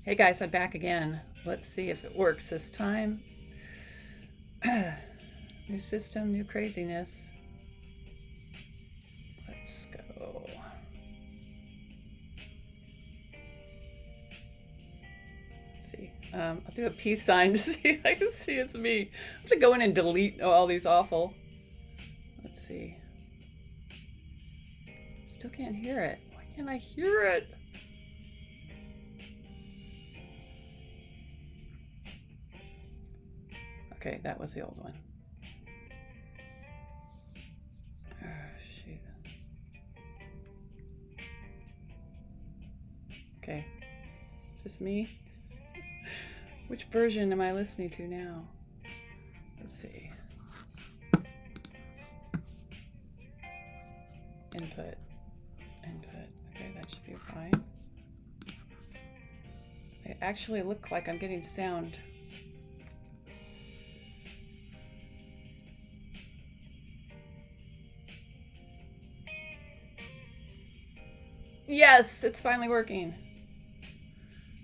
Hey guys, I'm back again. Let's see if it works this time. New system, new craziness. Let's go. Let's see. I'll do a peace sign to see if I can see it's me. I have to go in and delete all these awful. Let's see. Still can't hear it. Why can't I hear it? Okay, that was the old one. Oh, shoot. Okay. Is this me? Which version am I listening to now? Let's see. Input. Okay, that should be fine. They actually look like I'm getting sound. Yes, it's finally working.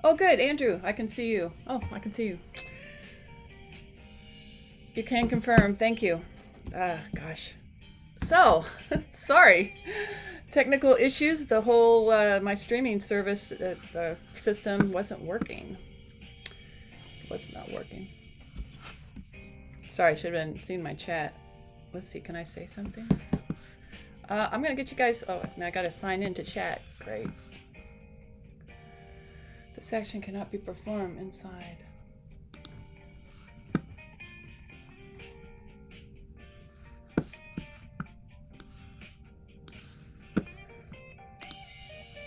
Oh, good, Andrew, I can see you. Oh, I can see you. You can confirm, thank you. Gosh. So, sorry. Technical issues, the whole, my streaming service, the system wasn't working. It was not working. Sorry, I should have been seeing my chat. Let's see, can I say something? I'm gonna get you guys, I gotta sign in to chat, great. This action cannot be performed inside.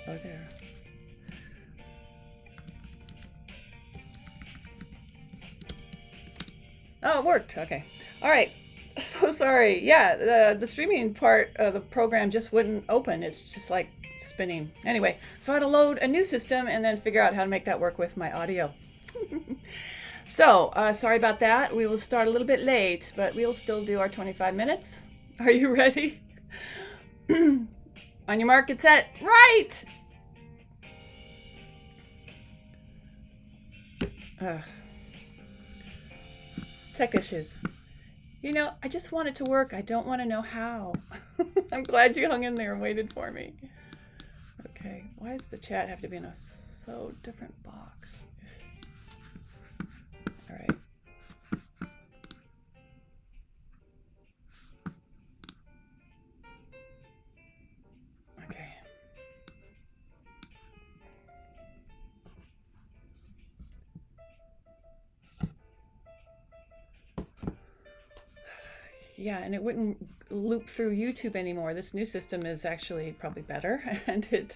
Oh, there. Oh, it worked. Okay. All right. So sorry. Yeah, the streaming part of the program just wouldn't open. It's just like spinning. Anyway, so I had to load a new system and then figure out how to make that work with my audio. So, sorry about that. We will start a little bit late, but we'll still do our 25 minutes. Are you ready? On your mark, get set, right! Tech issues. You know, I just want it to work. I don't want to know how. I'm glad you hung in there and waited for me. Okay, why does the chat have to be in a so different box? All right. Okay. Yeah, and it wouldn't loop through YouTube anymore. This new system is actually probably better, and it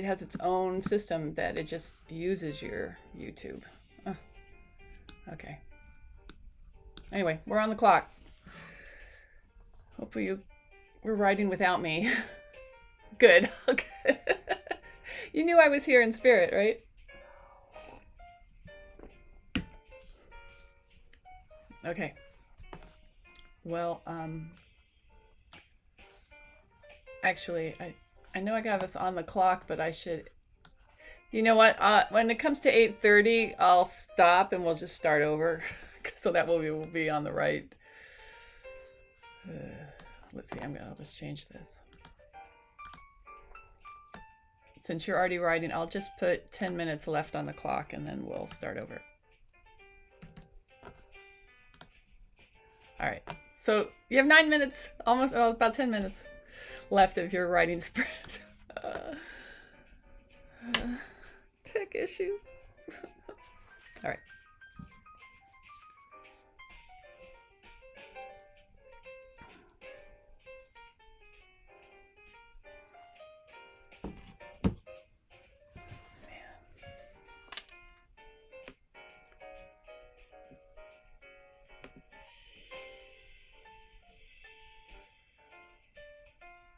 has its own system that it just uses your YouTube. Oh, okay. Anyway, we're on the clock. Hopefully you were writing without me. Good. Okay. You knew I was here in spirit, right? Okay. Well, actually, I know I got this on the clock, but I should. You know what? When it comes to 8:30, I'll stop and we'll just start over, so that will be on the right. Let's see. I'll just change this. Since you're already writing, I'll just put 10 minutes left on the clock, and then we'll start over. All right. So you have 9 minutes, almost, about 10 minutes left of your writing sprint. Tech issues. All right.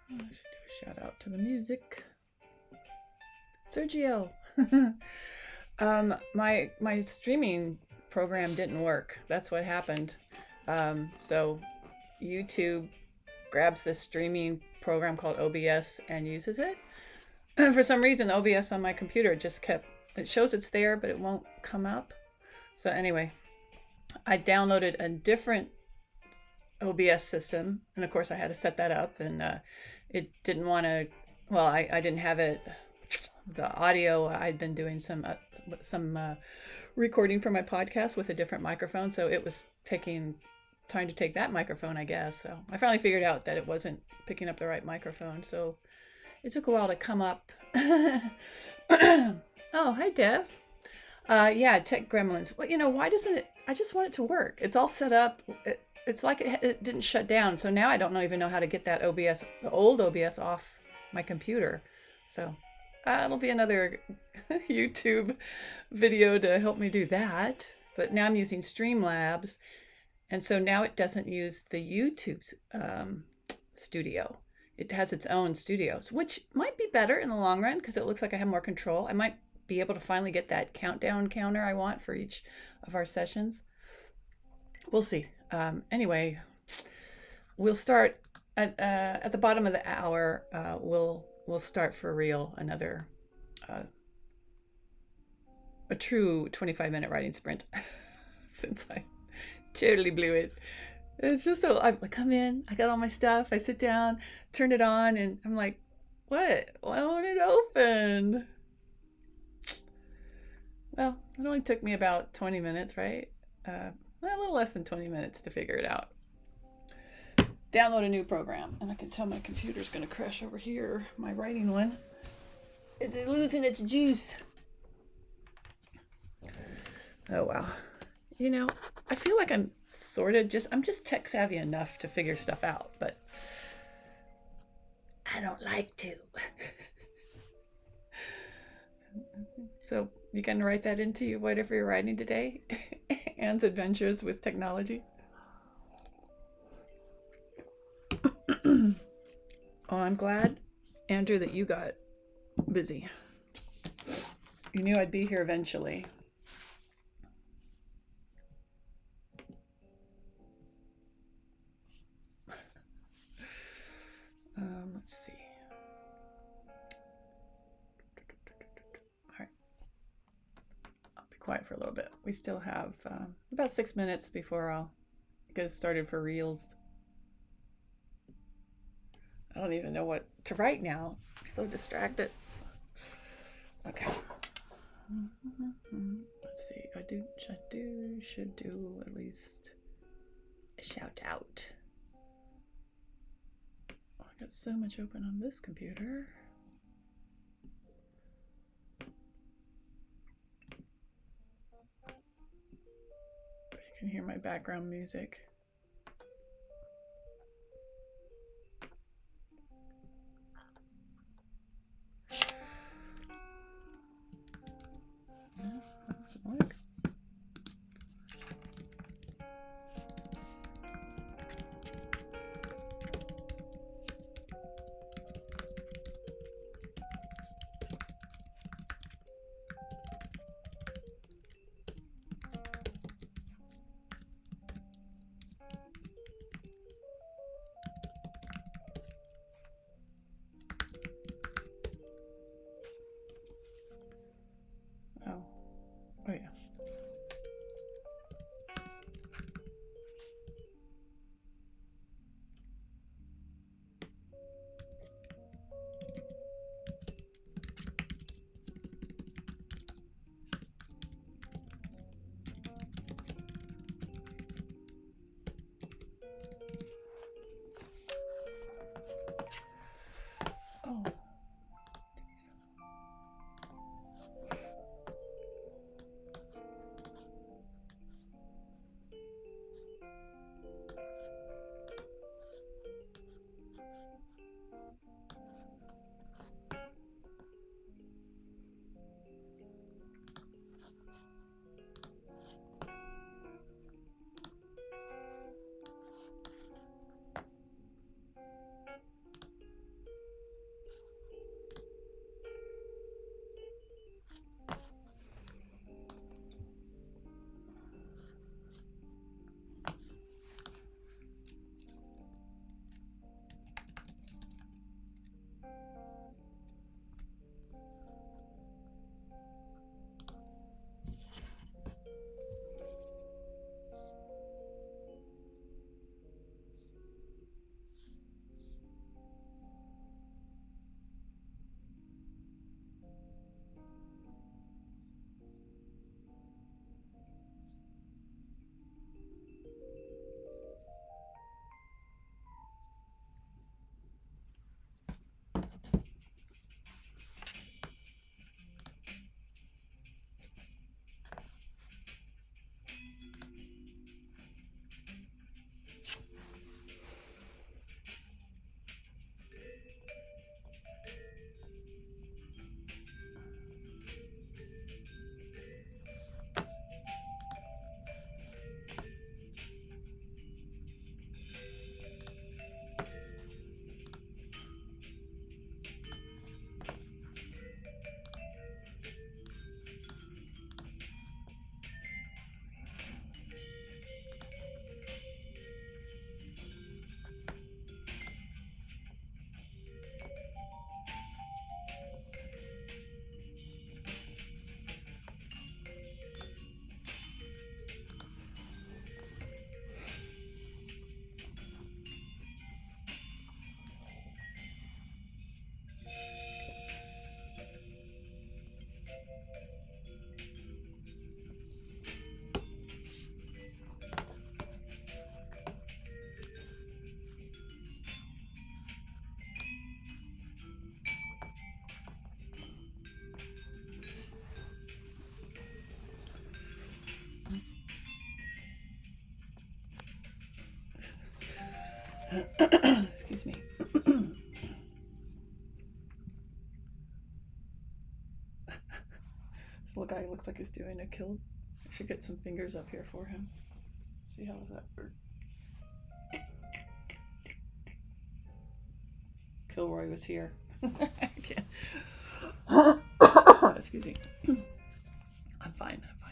I should do a shout out to the music. Sergio. My streaming program didn't work. That's what happened. So YouTube grabs this streaming program called OBS and uses it. For some reason, the OBS on my computer just kept, it shows it's there, but it won't come up. So anyway, I downloaded a different OBS system, and of course I had to set that up, and it didn't want to, well, I didn't have it, the audio, I'd been doing some recording for my podcast with a different microphone, so it was trying to take that microphone, I guess. So I finally figured out that it wasn't picking up the right microphone, so it took a while to come up. Oh, hi, Dev. Yeah, Tech Gremlins. Well, why doesn't it, I just want it to work. It's all set up. It's like it didn't shut down. So now I don't even know how to get that OBS, the old OBS, off my computer. So it'll be another YouTube video to help me do that. But now I'm using Streamlabs. And so now it doesn't use the YouTube studio. It has its own studios, which might be better in the long run because it looks like I have more control. I might be able to finally get that countdown counter I want for each of our sessions. We'll see. Anyway, we'll start at the bottom of the hour. We'll start for real another a true 25-minute writing sprint since I totally blew it. It's just so I come in, I got all my stuff, I sit down, turn it on, and I'm like, what? Why won't it open? Well, it only took me about 20 minutes, right? A little less than 20 minutes to figure it out. Download a new program, and I can tell my computer's gonna crash over here, my writing one. It's losing its juice. Oh, wow. I feel like I'm just tech savvy enough to figure stuff out, but I don't like to. So you can write that into whatever you're writing today. Anne's adventures with technology. Oh, I'm glad, Andrew, that you got busy. You knew I'd be here eventually. Let's see. All right. I'll be quiet for a little bit. We still have about 6 minutes before I'll get started for reels. I don't even know what to write now. I'm so distracted. Okay. Let's see. I should do at least a shout out. I got so much open on this computer. If you can hear my background music. No, that doesn't work. Excuse me. This little guy looks like he's doing a kill. I should get some fingers up here for him. See how does that work? Kilroy was here. I can't. Excuse me. I'm fine. I'm fine.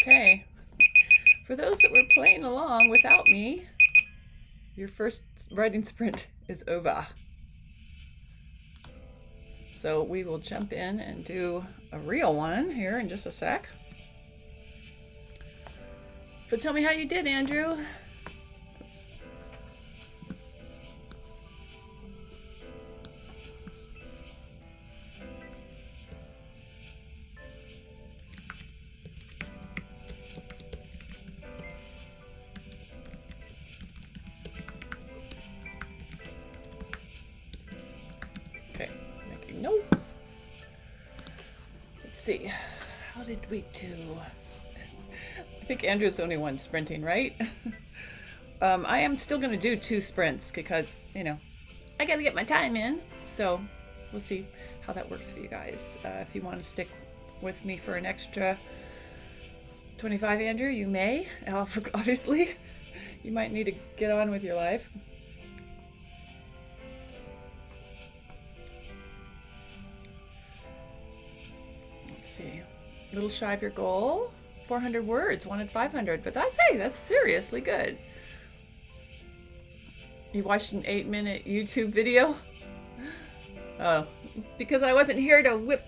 Okay, for those that were playing along without me, your first writing sprint is over. So we will jump in and do a real one here in just a sec. But tell me how you did, Andrew. Oops. Okay, making notes. Let's see, how did we do? I think Andrew's the only one sprinting, right? I am still going to do 2 sprints because, you know, I got to get my time in. So we'll see how that works for you guys. If you want to stick with me for an extra 25, Andrew, you may. Obviously, you might need to get on with your life. Let's see. A little shy of your goal. 400 words, wanted 500, but that's seriously good. You watched an 8-minute YouTube video? Oh, because I wasn't here to whip,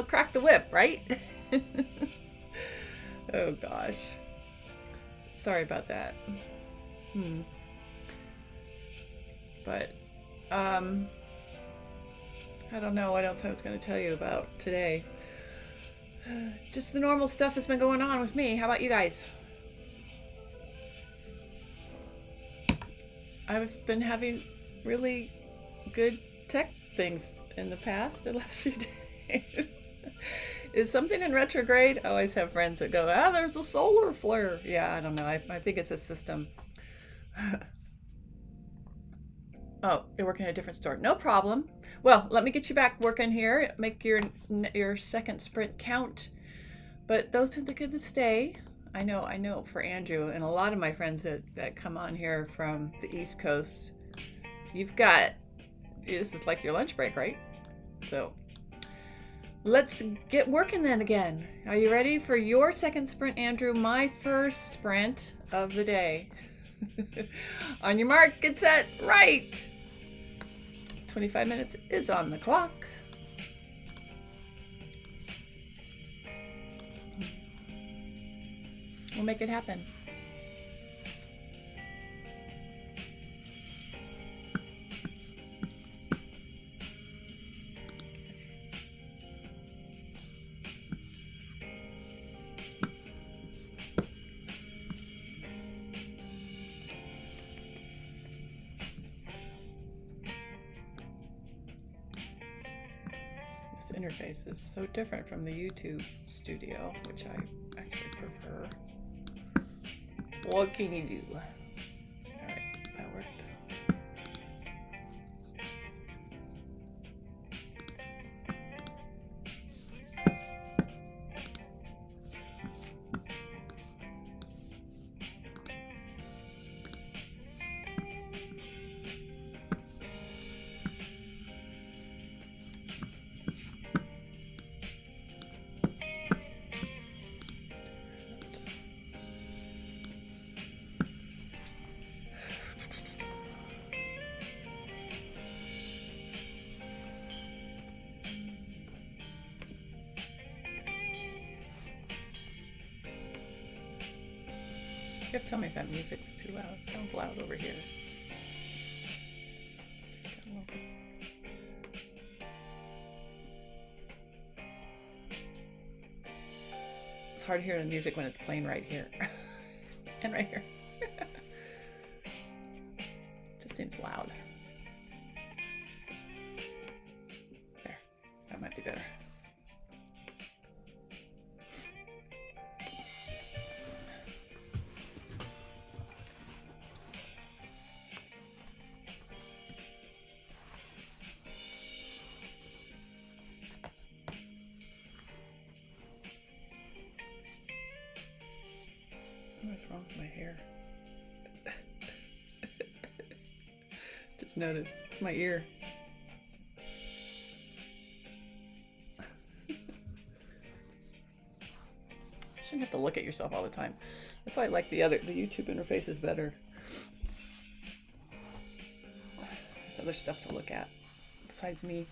crack the whip, right? Oh gosh. Sorry about that. But, I don't know what else I was going to tell you about today. Just the normal stuff has been going on with me. How about you guys? I've been having really good tech things in the last few days. Is something in retrograde? I always have friends that go, there's a solar flare. Yeah, I don't know. I think it's a system. Oh, you're working at a different store. No problem. Well, let me get you back working here. Make your second sprint count. But those are the good that stay. I know for Andrew and a lot of my friends that come on here from the East Coast, this is like your lunch break, right? So let's get working then again. Are you ready for your second sprint, Andrew? My first sprint of the day. On your mark, get set, right. 25 minutes is on the clock. We'll make it happen. This interface is so different from the YouTube studio, which I actually prefer. What can you do? Alright, that worked. You have to tell me if that music's too loud. It sounds loud over here. It's hard to hear the music when it's playing right here. And right here. Just seems loud. There. That might be better. What's wrong with my hair? Just noticed. It's my ear. Shouldn't have to look at yourself all the time. That's why I like the YouTube interface is better. There's other stuff to look at besides me.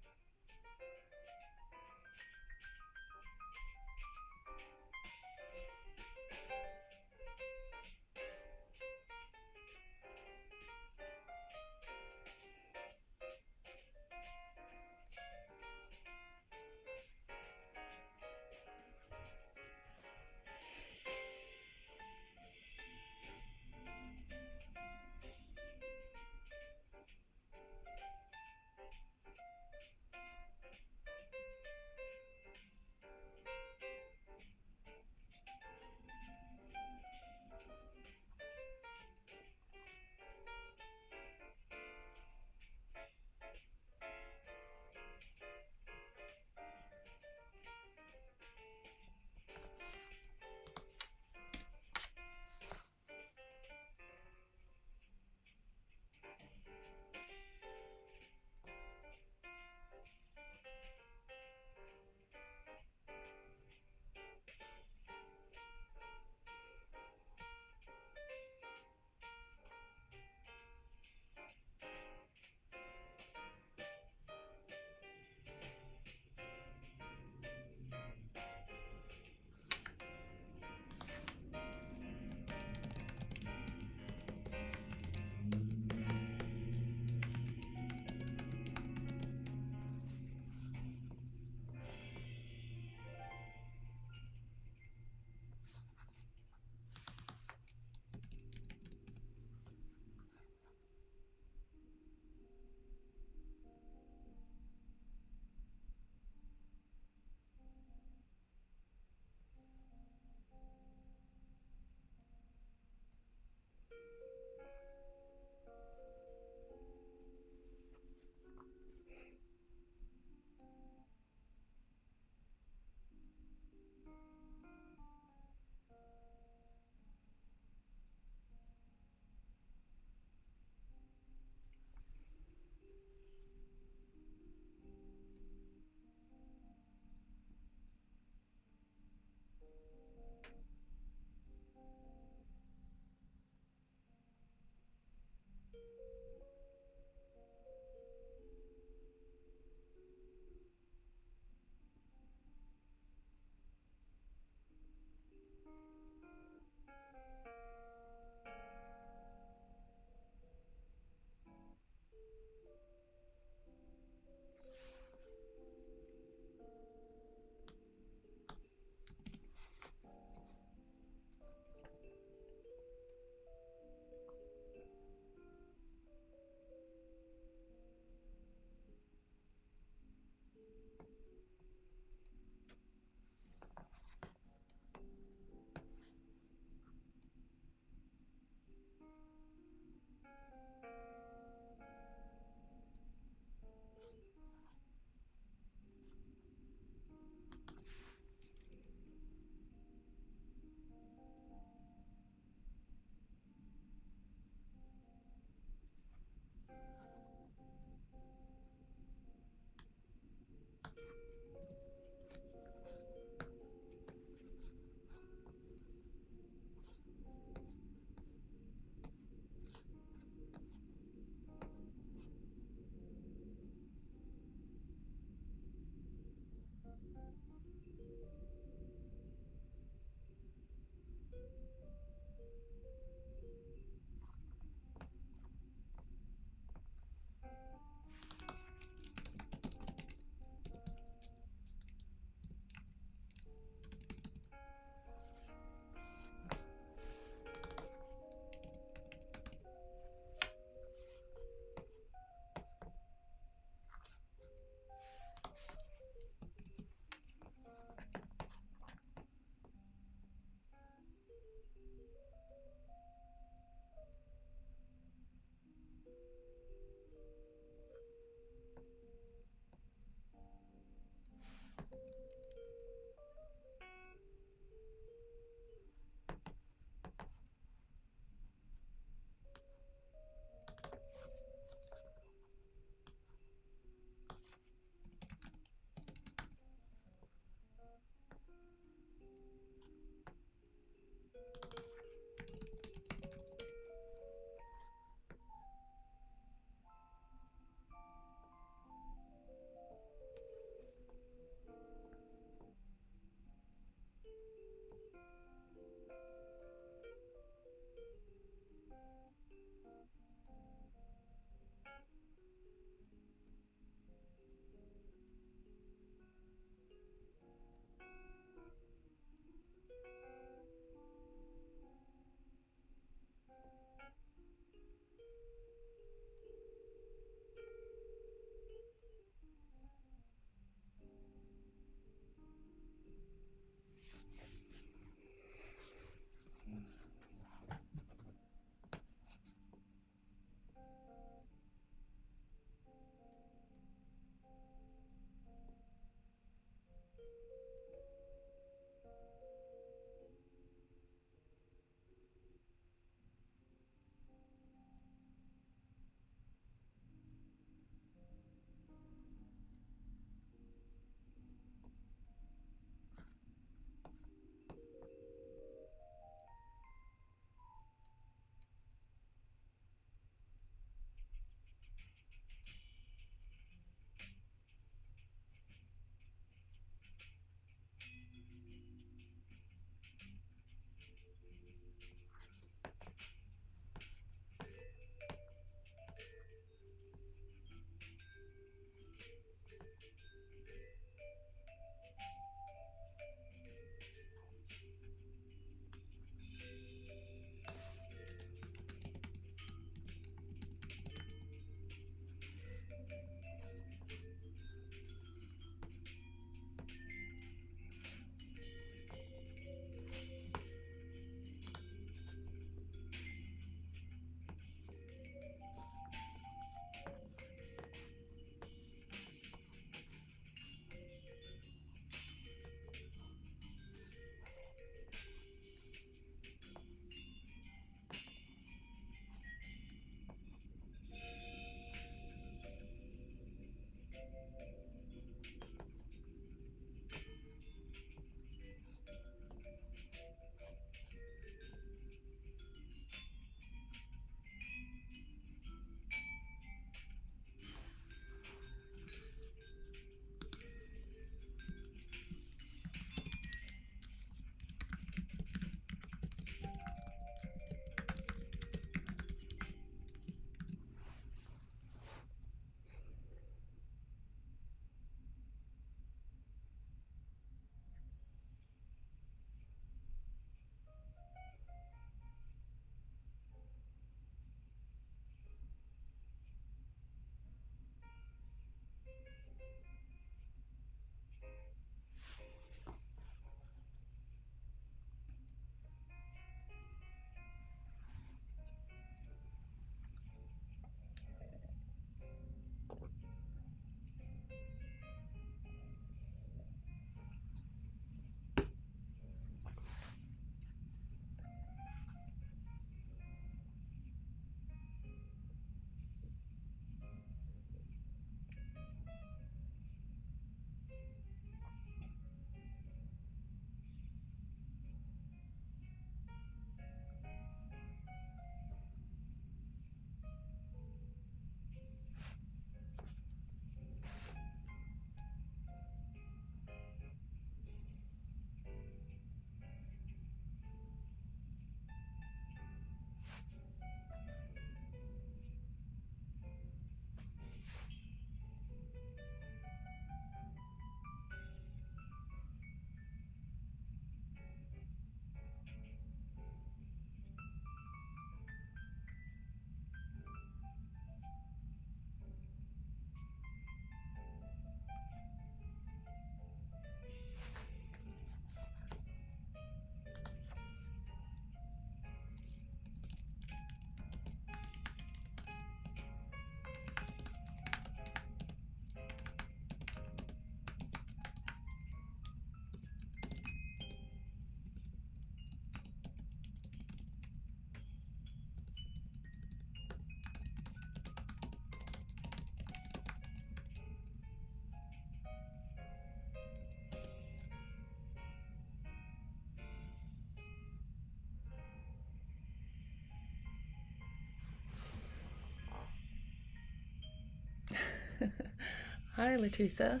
Hi, Leticia.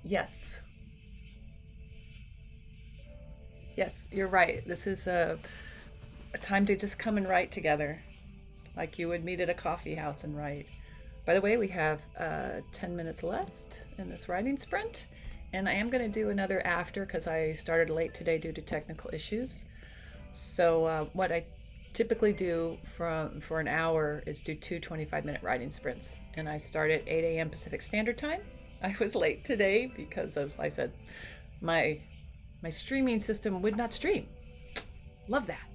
Yes. Yes, you're right. This is a time to just come and write together, like you would meet at a coffee house and write. By the way, we have 10 minutes left in this writing sprint, and I am going to do another after because I started late today due to technical issues. So what I typically do for an hour is do two 25-minute writing sprints, and I start at 8 a.m. Pacific Standard Time. I was late today because of, like I said, my streaming system would not stream. Love that.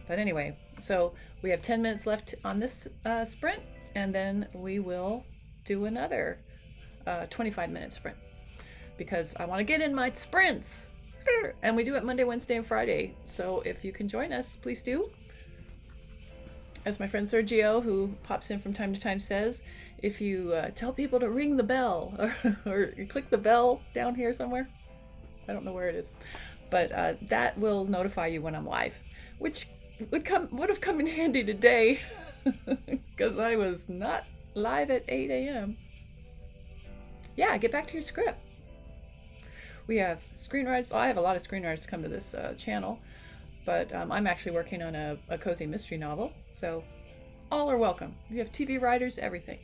But anyway, so we have 10 minutes left on this sprint, and then we will do another 25-minute sprint because I want to get in my sprints. And we do it Monday, Wednesday, and Friday. So if you can join us, please do. As my friend Sergio, who pops in from time to time, says, if you tell people to ring the bell or you click the bell down here somewhere, I don't know where it is, but that will notify you when I'm live, which would have come in handy today because I was not live at 8 a.m. Yeah, get back to your script. We have screenwriters. I have a lot of screenwriters come to this channel, but I'm actually working on a cozy mystery novel, so all are welcome. We have TV writers, everything.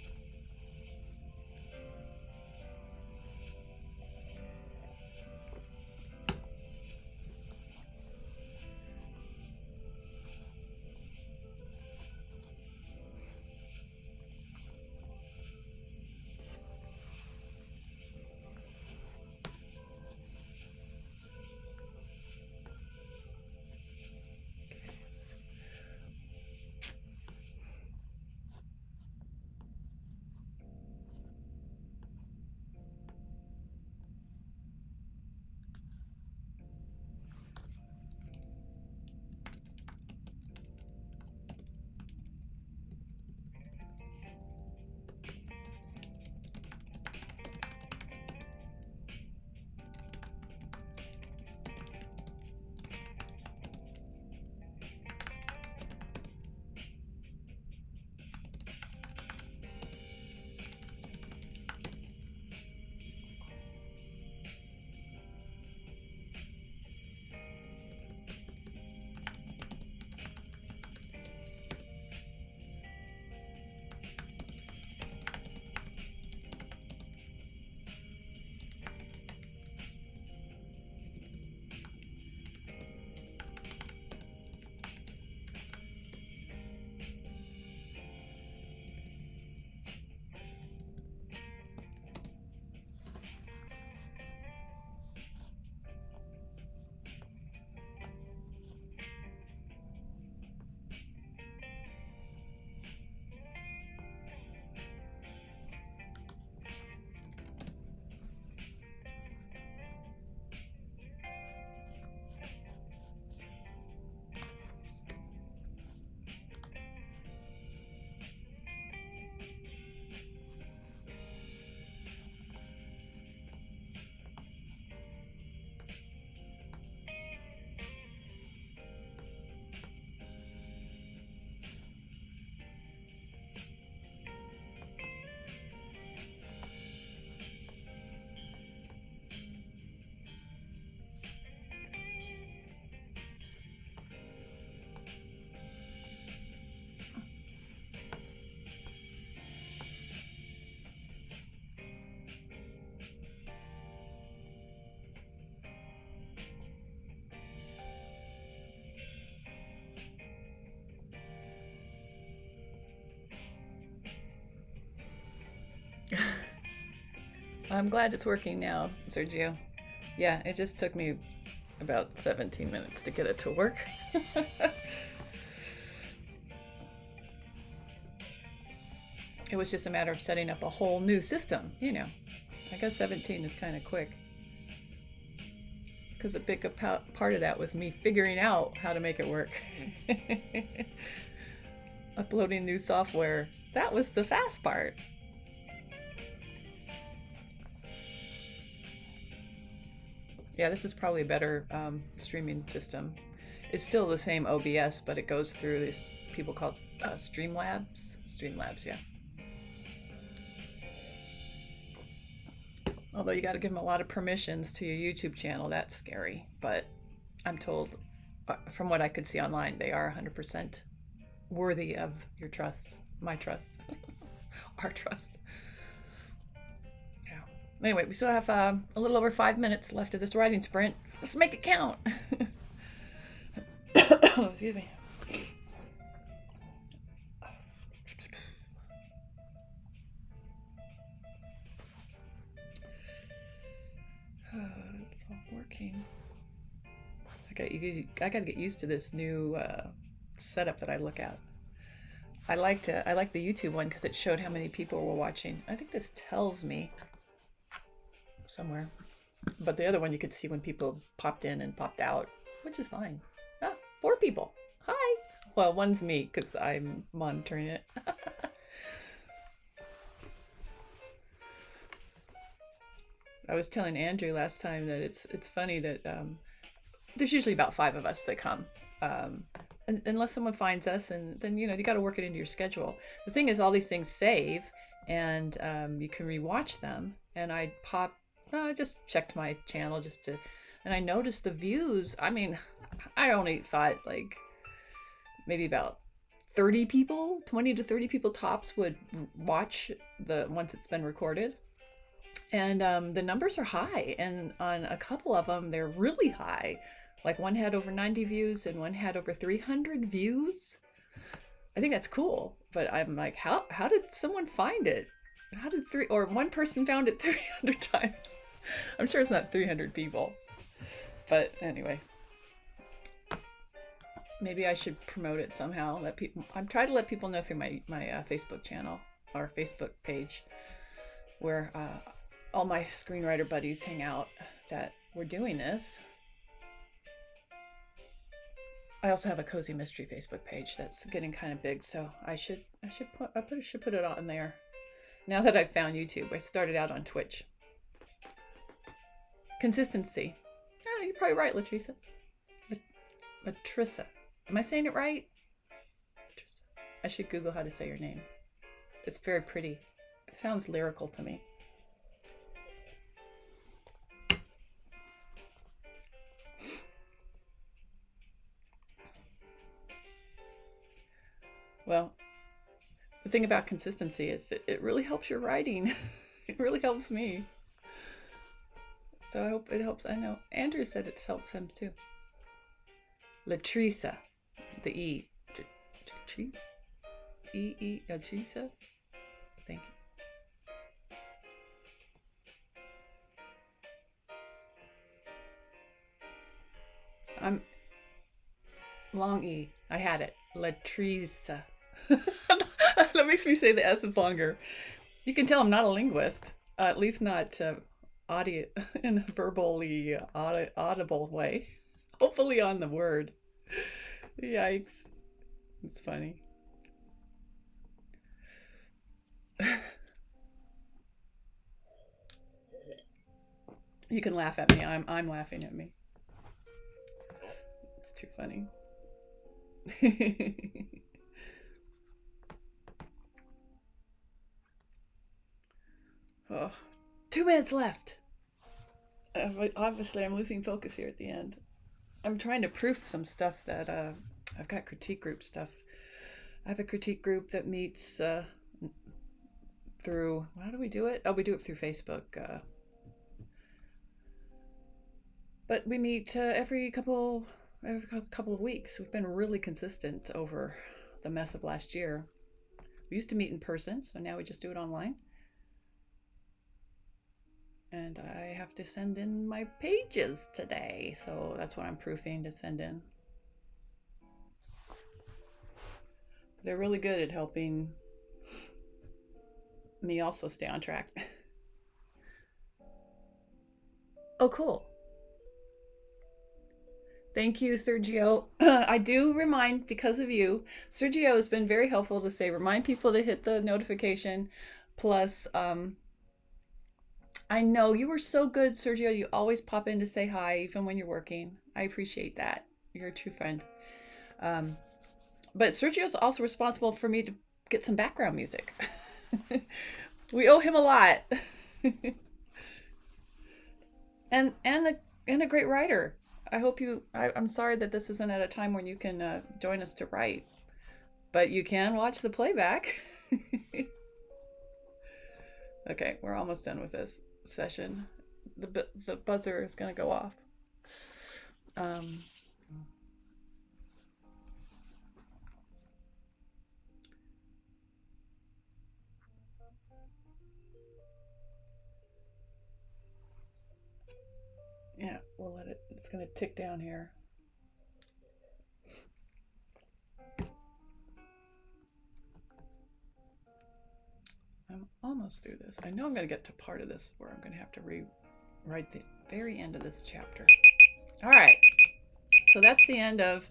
I'm glad it's working now, Sergio. Yeah, it just took me about 17 minutes to get it to work. It was just a matter of setting up a whole new system, you know. I guess 17 is kind of quick. Because a big part of that was me figuring out how to make it work. Uploading new software. That was the fast part. Yeah, this is probably a better streaming system. It's still the same OBS, but it goes through these people called Streamlabs. Streamlabs, yeah. Although you got to give them a lot of permissions to your YouTube channel. That's scary. But I'm told, from what I could see online, they are 100% worthy of your trust, my trust, our trust. Yeah. Anyway, we still have a little over 5 minutes left of this writing sprint. Let's make it count. Excuse me. It's all working. I gotta get used to this new setup that I look at. I like the YouTube one because it showed how many people were watching. I think this tells me somewhere. But the other one, you could see when people popped in and popped out, which is fine. Ah, 4 people. Hi. Well, one's me because I'm monitoring it. I was telling Andrew last time that it's funny that there's usually about 5 of us that come. Unless someone finds us, and then, you got to work it into your schedule. The thing is, all these things save, and you can rewatch them. And I just checked my channel and I noticed the views. I mean, I only thought like maybe about 30 people, 20 to 30 people tops would watch once it's been recorded. And the numbers are high, and on a couple of them, they're really high. Like one had over 90 views and one had over 300 views. I think that's cool, but I'm like, how did someone find it? How did one person found it 300 times? I'm sure it's not 300 people, but anyway, maybe I should promote it somehow. I'm trying to let people know through my Facebook channel or Facebook page, where all my screenwriter buddies hang out, that we're doing this. I also have a cozy mystery Facebook page that's getting kind of big, so I should put it on there. Now that I've found YouTube, I started out on Twitch. Consistency. Oh, you're probably right, Latrissa. Latrissa. Am I saying it right? Latrissa. I should Google how to say your name. It's very pretty. It sounds lyrical to me. Well, the thing about consistency is it really helps your writing. It really helps me. So I hope it helps. I know Andrew said it helps him too. Latrissa, the E. Latrissa? E, Latrissa? Thank you. I'm long E. I had it. Latrissa. That makes me say the S is longer. You can tell I'm not a linguist, at least not audio in a verbally audible way. Hopefully on the word. Yikes. It's funny. You can laugh at me. I'm laughing at me. It's too funny. Oh, 2 minutes left. Obviously, I'm losing focus here at the end. I'm trying to proof some stuff that I've got critique group stuff. I have a critique group that meets through, how do we do it? Oh, we do it through Facebook. But we meet every couple of weeks. We've been really consistent over the mess of last year. We used to meet in person, so now we just do it online. And I have to send in my pages today, so that's what I'm proofing to send in. They're really good at helping me also stay on track. Oh, cool. Thank you, Sergio. I do remind, because of you, Sergio has been very helpful to say, remind people to hit the notification. Plus, I know you were so good, Sergio. You always pop in to say hi, even when you're working. I appreciate that. You're a true friend. But Sergio's also responsible for me to get some background music. We owe him a lot. and a great writer. I hope you. I'm sorry that this isn't at a time when you can join us to write, but you can watch the playback. Okay, we're almost done with this session. The buzzer is going to go off. Um, yeah, we'll let it. It's going to tick down here. I'm almost through this. I know I'm going to get to part of this where I'm going to have to rewrite the very end of this chapter. All right. So that's the end of,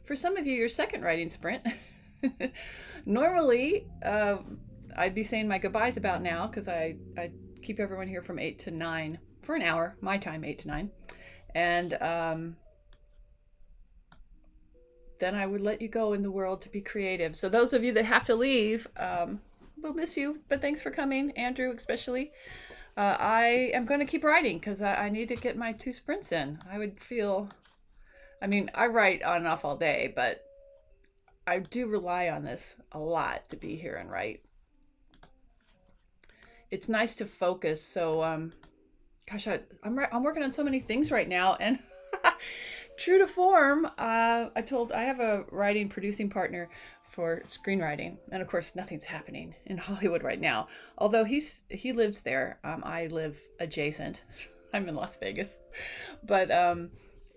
for some of you, your second writing sprint. Normally, I'd be saying my goodbyes about now because I keep everyone here from 8 to 9 for an hour, my time, 8 to 9. And then I would let you go in the world to be creative. So those of you that have to leave, we'll miss you, but thanks for coming, Andrew, especially. I am going to keep writing because I need to get my 2 sprints in. I would feel, I mean, I write on and off all day, but I do rely on this a lot to be here and write. It's nice to focus. So, gosh, I'm working on so many things right now, and true to form, I have a writing producing partner for screenwriting, and of course nothing's happening in Hollywood right now, although he lives there. I live adjacent. I'm in Las Vegas, but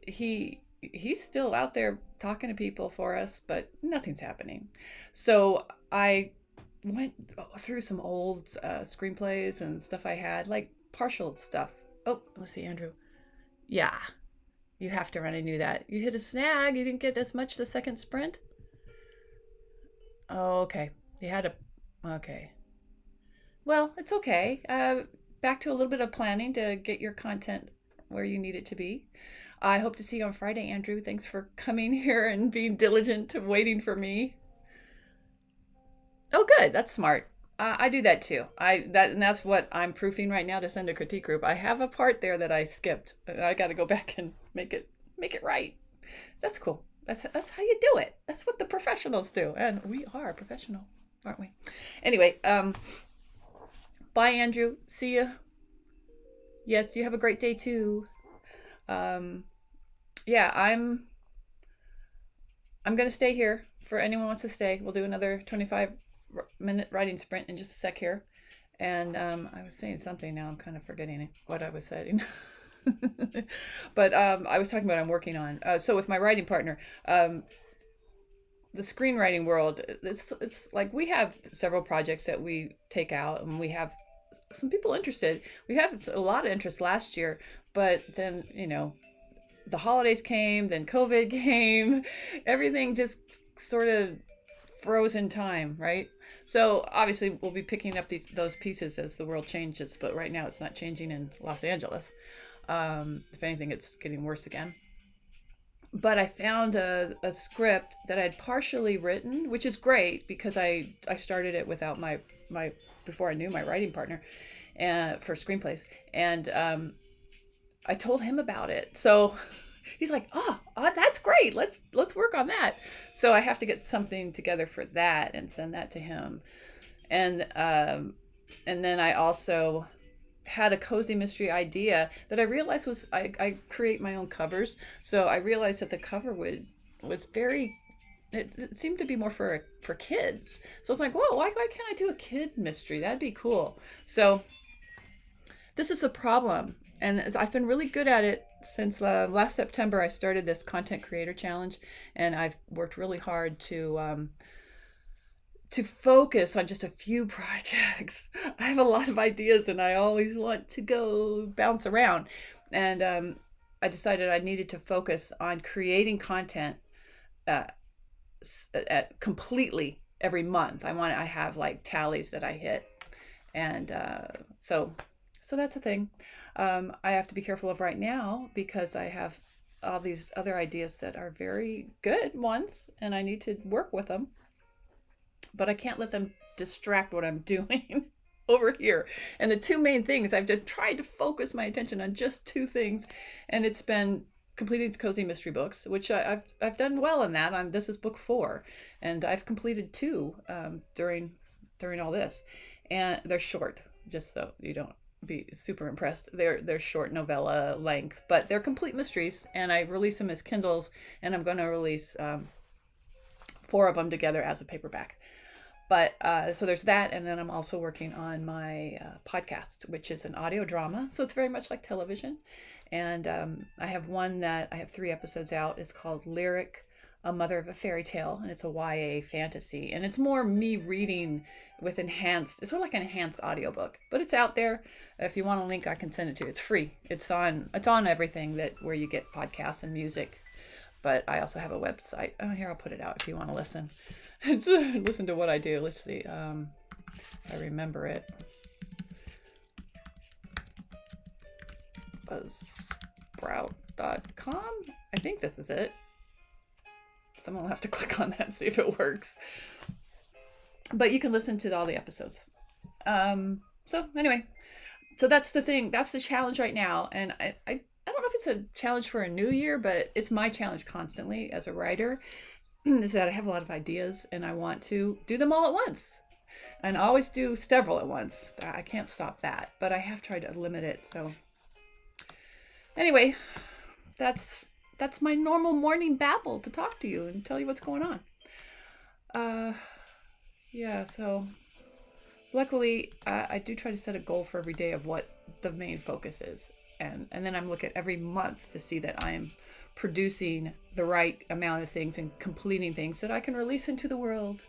he's still out there talking to people for us, but nothing's happening. So I went through some old screenplays and stuff I had, like partial stuff. Oh, let's see, Andrew. Yeah, you have to run. I knew that. You hit a snag. You didn't get as much the second sprint. Oh, okay. You had a. Okay. Well, it's okay. Back to a little bit of planning to get your content where you need it to be. I hope to see you on Friday, Andrew. Thanks for coming here and being diligent to waiting for me. Oh, good. That's smart. I do that too. And that's what I'm proofing right now to send a critique group. I have a part there that I skipped, and I got to go back and make it right. That's cool. That's how you do it. That's what the professionals do, and we are professional, aren't we? Anyway, bye, Andrew. See ya. Yes, you have a great day too. Yeah, I'm gonna stay here for anyone who wants to stay. We'll do another 25-minute writing sprint in just a sec here. And I was saying something now. I'm kind of forgetting what I was saying. But I was talking about I'm working on. So with my writing partner, the screenwriting world, it's like we have several projects that we take out, and we have some people interested. We had a lot of interest last year, but then, the holidays came, then COVID came, everything just sort of froze in time, right? So obviously we'll be picking up those pieces as the world changes, but right now it's not changing in Los Angeles. If anything, it's getting worse again. But I found a script that I'd partially written, which is great because I started it without my before I knew my writing partner, for screenplays, and I told him about it. So he's like, oh, that's great. Let's work on that. So I have to get something together for that and send that to him. And then I also had a cozy mystery idea that I realized was I create my own covers. So I realized that the cover was very, it seemed to be more for kids. So I was like, whoa, why can't I do a kid mystery? That'd be cool. So this is a problem. And I've been really good at it since last September. I started this content creator challenge, and I've worked really hard to focus on just a few projects. I have a lot of ideas, and I always want to go bounce around. And I decided I needed to focus on creating content completely every month. I have like tallies that I hit, and so that's a thing. I have to be careful of right now because I have all these other ideas that are very good ones, and I need to work with them. But I can't let them distract what I'm doing. over here. And the two main things, I've tried to focus my attention on just two things, and it's been completing cozy mystery books, which I've done well in that. This is book 4, and I've completed 2 during all this, and they're short, just so you don't be super impressed. They're short novella length, but they're complete mysteries, and I release them as Kindles, and I'm going to release 4 of them together as a paperback. But so there's that, and then I'm also working on my podcast, which is an audio drama. So it's very much like television. And I have 3 episodes out. It's called Lyric, A Mother of a Fairy Tale, and it's a YA fantasy. And it's more me reading with it's sort of like an enhanced audiobook. But it's out there. If you want a link, I can send it to you. It's free. It's on everything where you get podcasts and music. But I also have a website. Oh, here, I'll put it out if you want to listen. Listen to what I do. Let's see. I remember it. Buzzsprout.com. I think this is it. Someone will have to click on that and see if it works. But you can listen to all the episodes. So anyway, so that's the thing. That's the challenge right now. And I don't know if it's a challenge for a new year, but it's my challenge constantly as a writer, is that I have a lot of ideas and I want to do them all at once. And I always do several at once. I can't stop that, but I have tried to limit it. So anyway, that's my normal morning babble to talk to you and tell you what's going on. Yeah, so luckily I do try to set a goal for every day of what the main focus is. And then I'm looking at every month to see that I am producing the right amount of things and completing things that I can release into the world.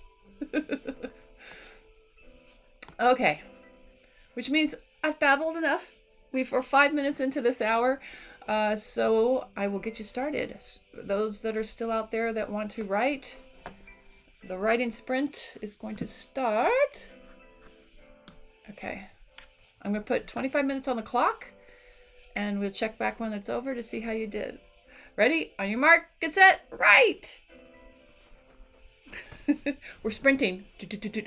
Okay, which means I've babbled enough. We're 5 minutes into this hour, so I will get you started. Those that are still out there that want to write, the writing sprint is going to start. Okay, I'm going to put 25 minutes on the clock. And we'll check back when it's over to see how you did. Ready? On your mark, get set, right! We're sprinting.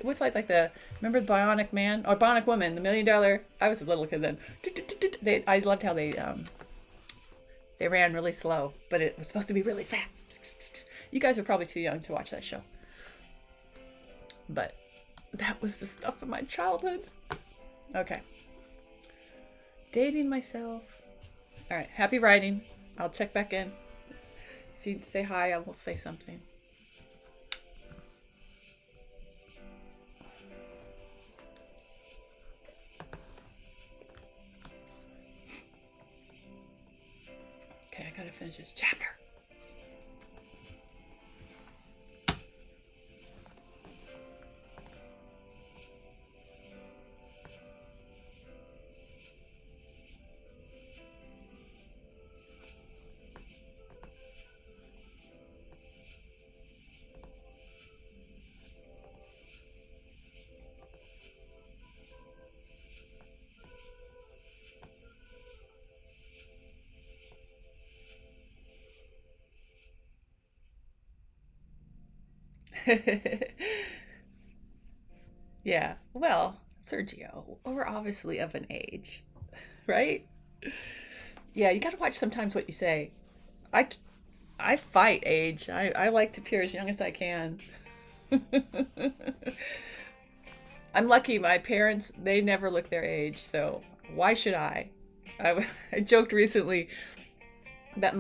What's like remember the Bionic Man? Or Bionic Woman, the $1 Million... I was a little kid then. I loved how they ran really slow, but it was supposed to be really fast. You guys are probably too young to watch that show. But that was the stuff of my childhood. Okay. Dating myself. All right, happy writing. I'll check back in. If you say hi, I will say something. Okay, I gotta finish this chapter. Yeah, well, Sergio, we're obviously of an age, right? Yeah, you gotta watch sometimes what you say. I, I fight age. I like to appear as young as I can. I'm lucky my parents, they never look their age, so why should I? I joked recently that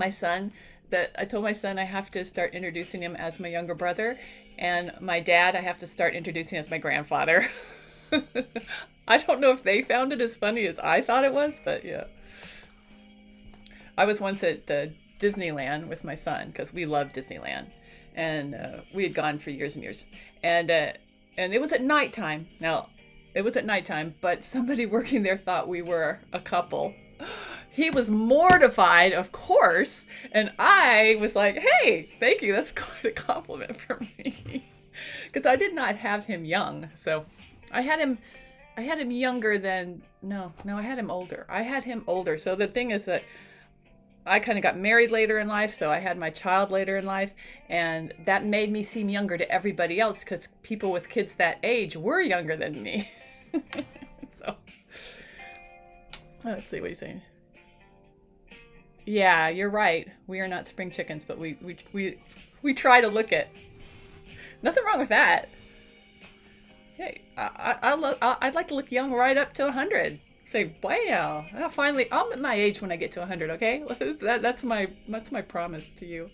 I told my son I have to start introducing him as my younger brother, and my dad I have to start introducing as my grandfather. I don't know if they found it as funny as I thought it was, but yeah. I was once at Disneyland with my son because we love Disneyland, and we had gone for years and years, and it was at nighttime. Now, it was at nighttime, but somebody working there thought we were a couple. He was mortified, of course, and I was like, "Hey, thank you. That's quite a compliment for me," because I did not have him young. So, I had him younger than I had him older. I had him older. So the thing is that I kind of got married later in life, so I had my child later in life, and that made me seem younger to everybody else because people with kids that age were younger than me. So let's see what he's saying. Yeah, you're right. We are not spring chickens, but we try to look it. Nothing wrong with that. Hey, I'd like to look young right up to 100. Say, wow, I'm at my age when I get to 100. Okay, that's my promise to you.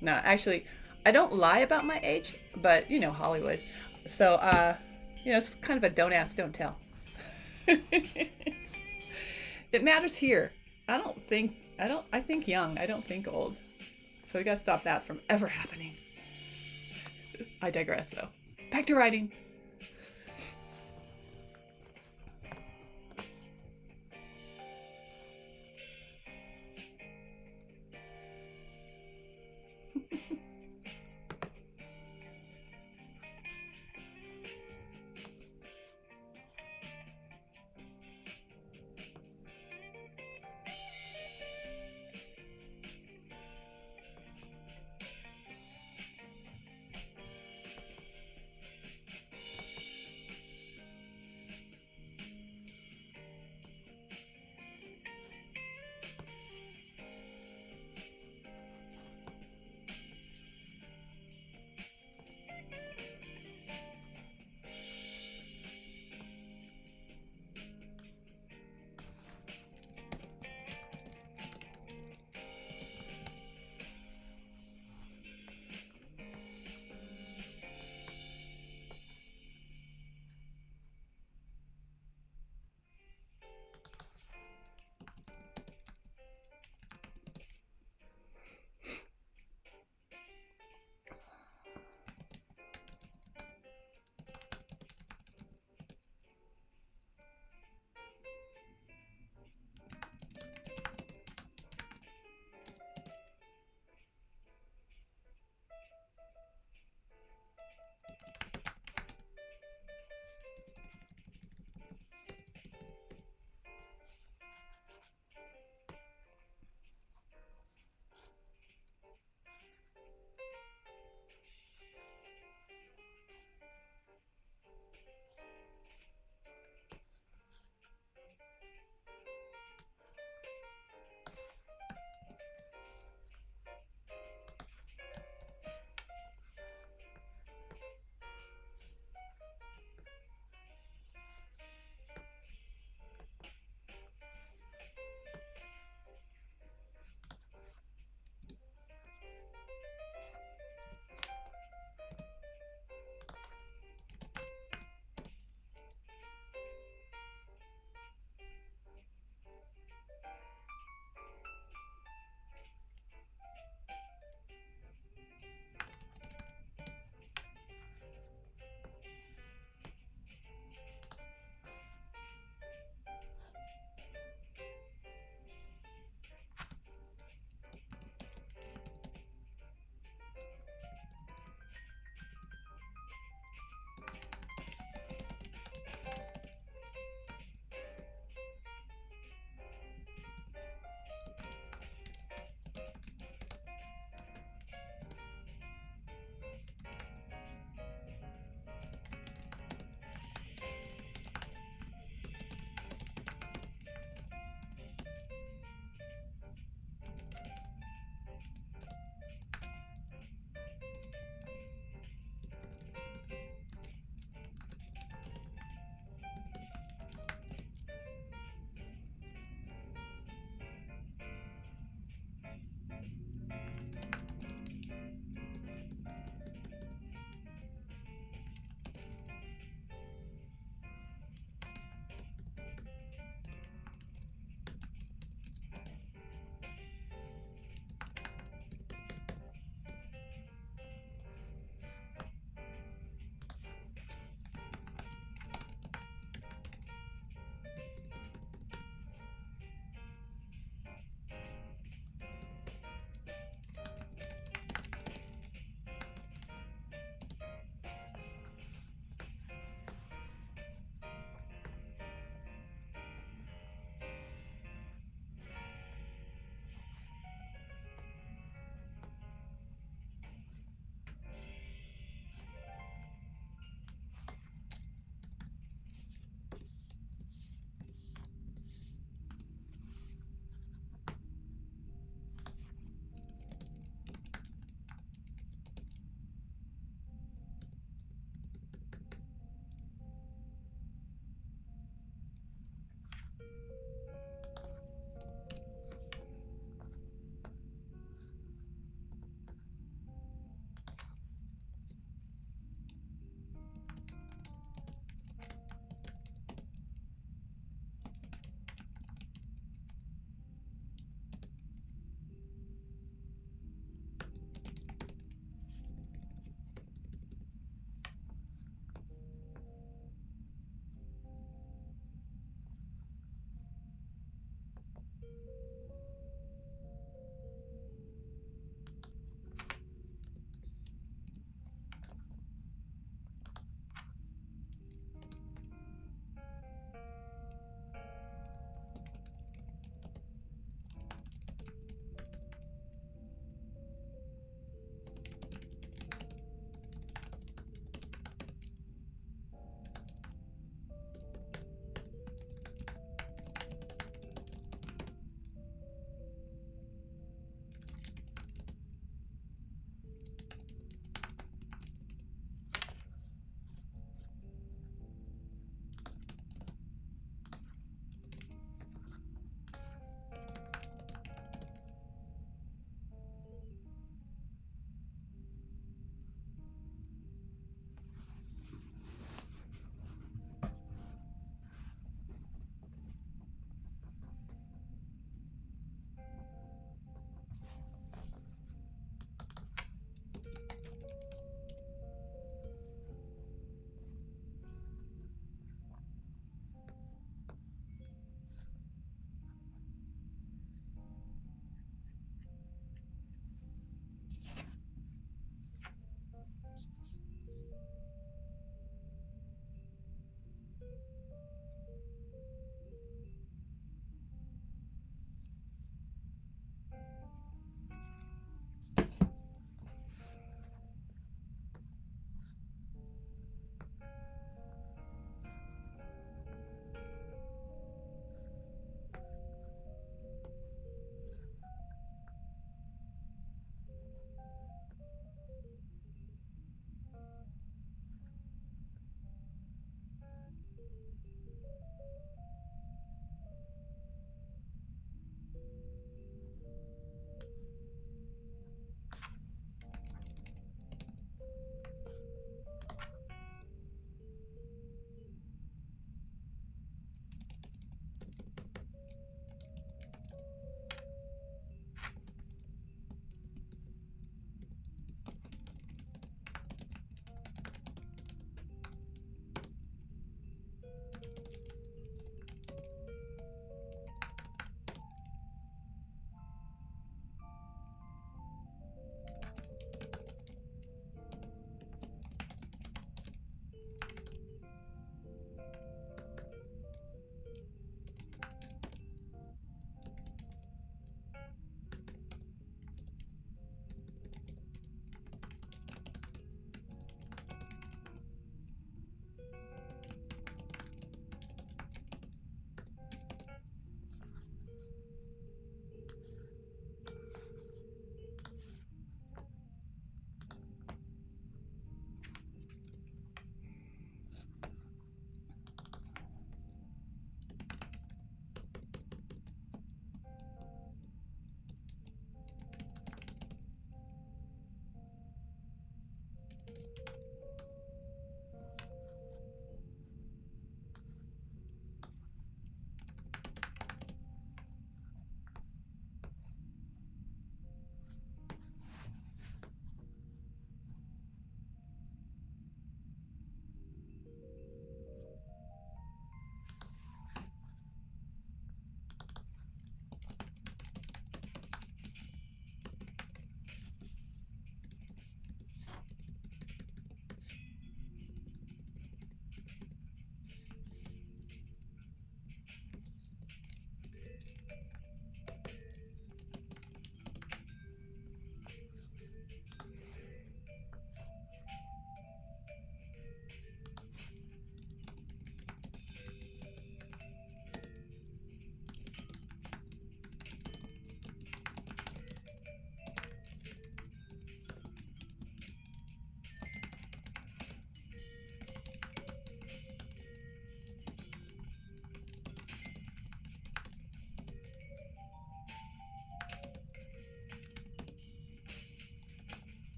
No, actually, I don't lie about my age, but you know Hollywood, so it's kind of a don't ask, don't tell. It matters here. I think young. I don't think old. So we gotta stop that from ever happening. I digress though. Back to writing.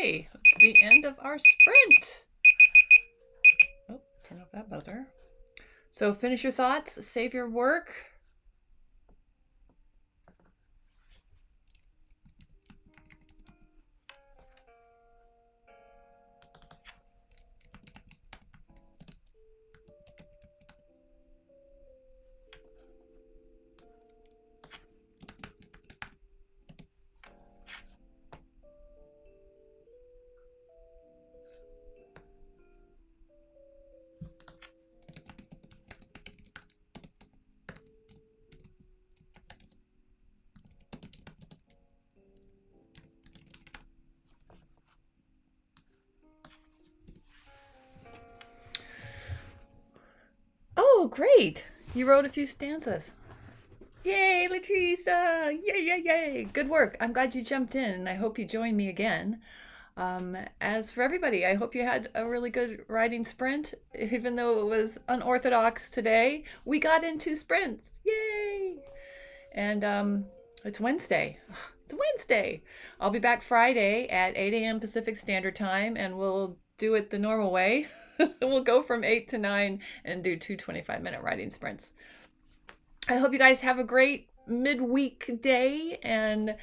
Okay, it's the end of our sprint. Oh, turn off that buzzer. So finish your thoughts, save your work. Oh, great. You wrote a few stanzas. Yay, Latrice! Yay, yay, yay! Good work. I'm glad you jumped in, and I hope you join me again. As for everybody, I hope you had a really good writing sprint. Even though it was unorthodox today, we got into sprints. Yay! And it's Wednesday. It's Wednesday. I'll be back Friday at 8 a.m. Pacific Standard Time, and we'll do it the normal way. We'll go from 8 to 9 and do two 25-minute writing sprints. I hope you guys have a great midweek day and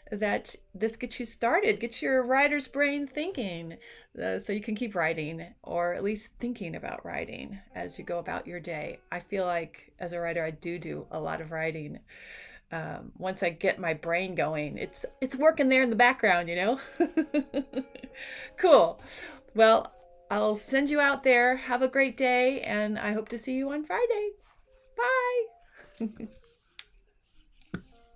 that this gets you started, gets your writer's brain thinking so you can keep writing, or at least thinking about writing as you go about your day. I feel like as a writer, I do a lot of writing. Once I get my brain going, it's working there in the background, you know? Cool. Well, I'll send you out there. Have a great day, and I hope to see you on Friday. Bye.